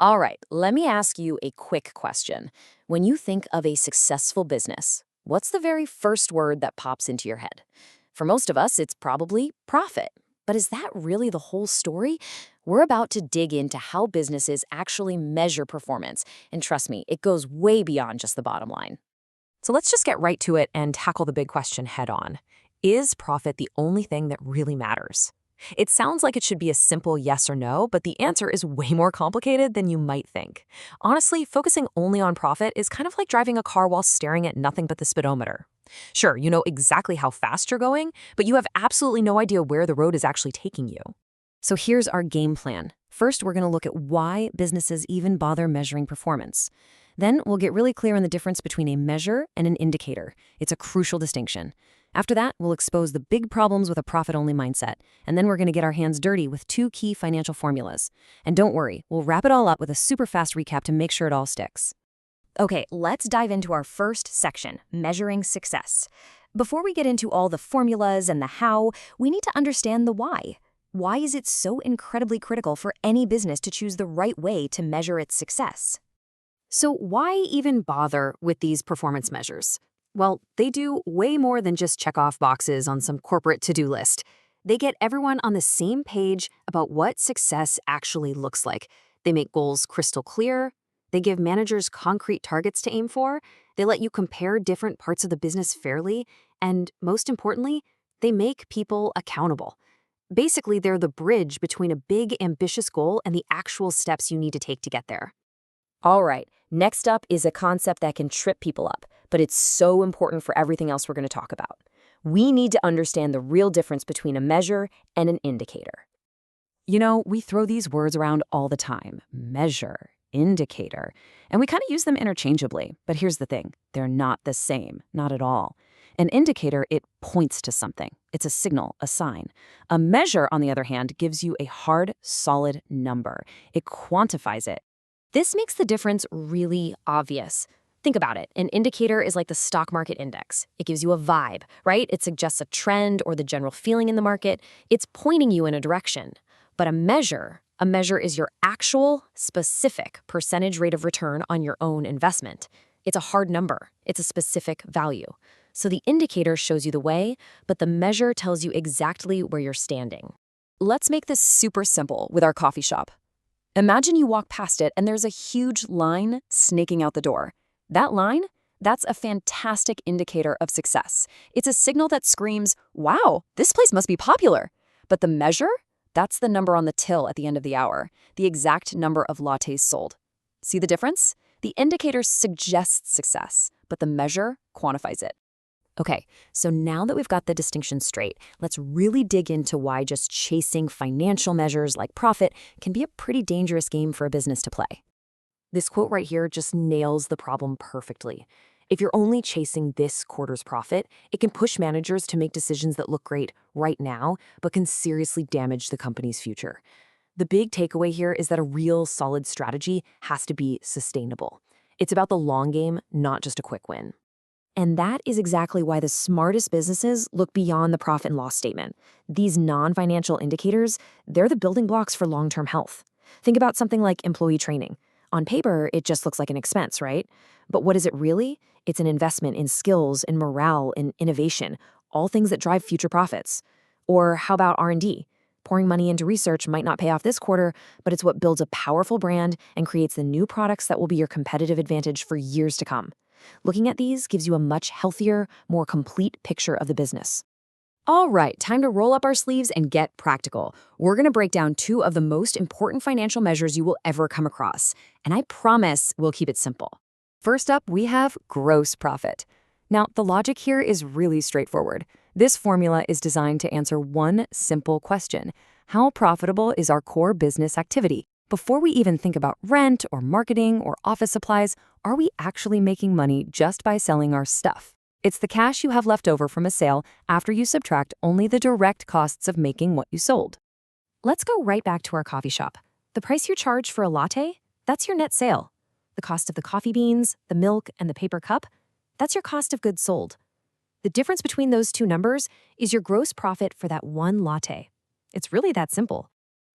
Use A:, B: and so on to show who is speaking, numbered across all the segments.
A: All right, let me ask you a quick question. When you think of a successful business, what's the very first word that pops into your head? For most of us, it's probably profit. But is that really the whole story? We're about to dig into how businesses actually measure performance. And trust me, it goes way beyond just the bottom line.
B: So let's just get right to it and tackle the big question head on. Is profit the only thing that really matters? It sounds like it should be a simple yes or no, but the answer is way more complicated than you might think. Honestly, focusing only on profit is kind of like driving a car while staring at nothing but the speedometer. Sure, you know exactly how fast you're going, but you have absolutely no idea where the road is actually taking you.
A: So here's our game plan. First, we're going to look at why businesses even bother measuring performance. Then we'll get really clear on the difference between a measure and an indicator. It's a crucial distinction. After that, we'll expose the big problems with a profit-only mindset. And then we're going to get our hands dirty with two key financial formulas. And don't worry, we'll wrap it all up with a super fast recap to make sure it all sticks.
C: Okay, let's dive into our first section, measuring success. Before we get into all the formulas and the how, we need to understand the why. Why is it so incredibly critical for any business to choose the right way to measure its success?
B: So why even bother with these performance measures? Well, they do way more than just check off boxes on some corporate to-do list. They get everyone on the same page about what success actually looks like. They make goals crystal clear. They give managers concrete targets to aim for. They let you compare different parts of the business fairly. And most importantly, they make people accountable. Basically, they're the bridge between a big, ambitious goal and the actual steps you need to take to get there.
A: All right, next up is a concept that can trip people up, but it's so important for everything else we're going to talk about. We need to understand the real difference between a measure and an indicator.
B: You know, we throw these words around all the time: measure, indicator, and we kind of use them interchangeably. But here's the thing, they're not the same, not at all. An indicator, it points to something. It's a signal, a sign. A measure, on the other hand, gives you a hard, solid number. It quantifies it.
C: This makes the difference really obvious. Think about it. An indicator is like the stock market index. It gives you a vibe, right? It suggests a trend or the general feeling in the market. It's pointing you in a direction. But a measure is your actual, specific percentage rate of return on your own investment. It's a hard number. It's a specific value. So the indicator shows you the way, but the measure tells you exactly where you're standing.
B: Let's make this super simple with our coffee shop. Imagine you walk past it and there's a huge line snaking out the door. That line, that's a fantastic indicator of success. It's a signal that screams, wow, this place must be popular. But the measure? That's the number on the till at the end of the hour, the exact number of lattes sold. See the difference? The indicator suggests success, but the measure quantifies it. Okay, so now that we've got the distinction straight, let's really dig into why just chasing financial measures like profit can be a pretty dangerous game for a business to play. This quote right here just nails the problem perfectly. If you're only chasing this quarter's profit, it can push managers to make decisions that look great right now, but can seriously damage the company's future. The big takeaway here is that a real solid strategy has to be sustainable. It's about the long game, not just a quick win. And that is exactly why the smartest businesses look beyond the profit and loss statement. These non-financial indicators, they're the building blocks for long-term health. Think about something like employee training. On paper, it just looks like an expense, right? But what is it really? It's an investment in skills, in morale, in innovation, all things that drive future profits. Or how about R&D? Pouring money into research might not pay off this quarter, but it's what builds a powerful brand and creates the new products that will be your competitive advantage for years to come. Looking at these gives you a much healthier, more complete picture of the business. All right, time to roll up our sleeves and get practical. We're going to break down two of the most important financial measures you will ever come across, and I promise we'll keep it simple. First up, we have gross profit. Now, the logic here is really straightforward. This formula is designed to answer one simple question: how profitable is our core business activity? Before we even think about rent or marketing or office supplies, are we actually making money just by selling our stuff? It's the cash you have left over from a sale after you subtract only the direct costs of making what you sold. Let's go right back to our coffee shop. The price you charge for a latte, that's your net sale. The cost of the coffee beans, the milk, and the paper cup, that's your cost of goods sold. The difference between those two numbers is your gross profit for that one latte. It's really that simple.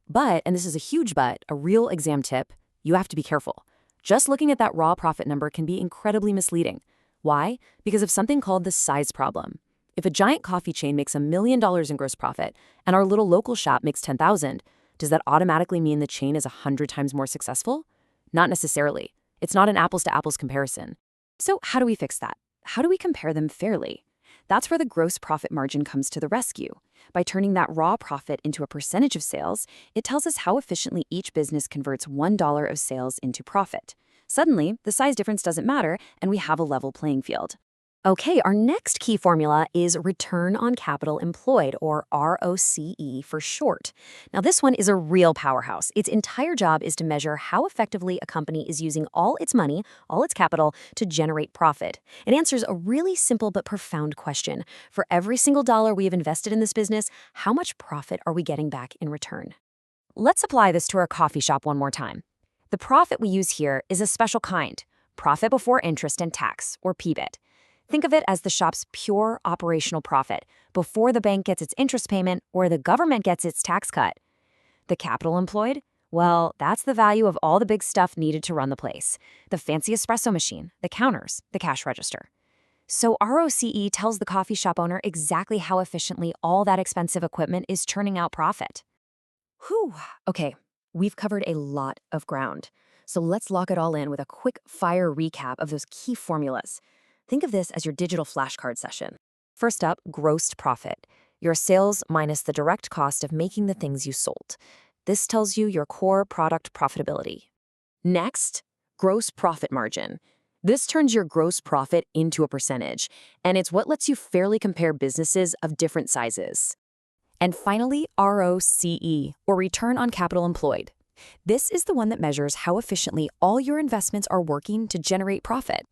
B: But, and this is a huge but, a real exam tip,
A: You have to be careful. Just looking at that raw profit number can be incredibly misleading. Why? Because of something called the size problem. If a giant coffee chain makes $1 million in gross profit and our little local shop makes 10,000, does that automatically mean the chain is 100 times more successful? Not necessarily. It's not an apples to apples comparison. So how do we fix that? How do we compare them fairly? That's where the gross profit margin comes to the rescue. By turning that raw profit into a percentage of sales, it tells us how efficiently each business converts $1 of sales into profit. Suddenly, the size difference doesn't matter, and we have a level playing field.
C: Okay, our next key formula is return on capital employed, or ROCE for short. Now, this one is a real powerhouse. Its entire job is to measure how effectively a company is using all its money, all its capital, to generate profit. It answers a really simple but profound question. For every single dollar we have invested in this business, how much profit are we getting back in return?
B: Let's apply this to our coffee shop one more time. The profit we use here is a special kind, profit before interest and tax, or PBIT. Think of it as the shop's pure operational profit, before the bank gets its interest payment or the government gets its tax cut. The capital employed? Well, that's the value of all the big stuff needed to run the place. The fancy espresso machine, the counters, the cash register. So ROCE tells the coffee shop owner exactly how efficiently all that expensive equipment is churning out profit.
C: Whew. Okay, we've covered a lot of ground. So let's lock it all in with a quick fire recap of those key formulas. Think of this as your digital flashcard session. First up, gross profit. Your sales minus the direct cost of making the things you sold. This tells you your core product profitability. Next, gross profit margin. This turns your gross profit into a percentage, and it's what lets you fairly compare businesses of different sizes.
B: And finally, ROCE, or return on capital employed. This is the one that measures how efficiently all your investments are working to generate profit.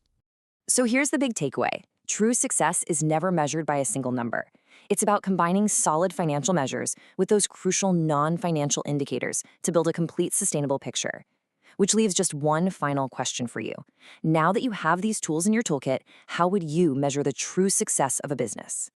B: So here's the big takeaway. True success is never measured by a single number. It's about combining solid financial measures with those crucial non-financial indicators to build a complete sustainable picture. Which leaves just one final question for you. Now that you have these tools in your toolkit, how would you measure the true success of a business?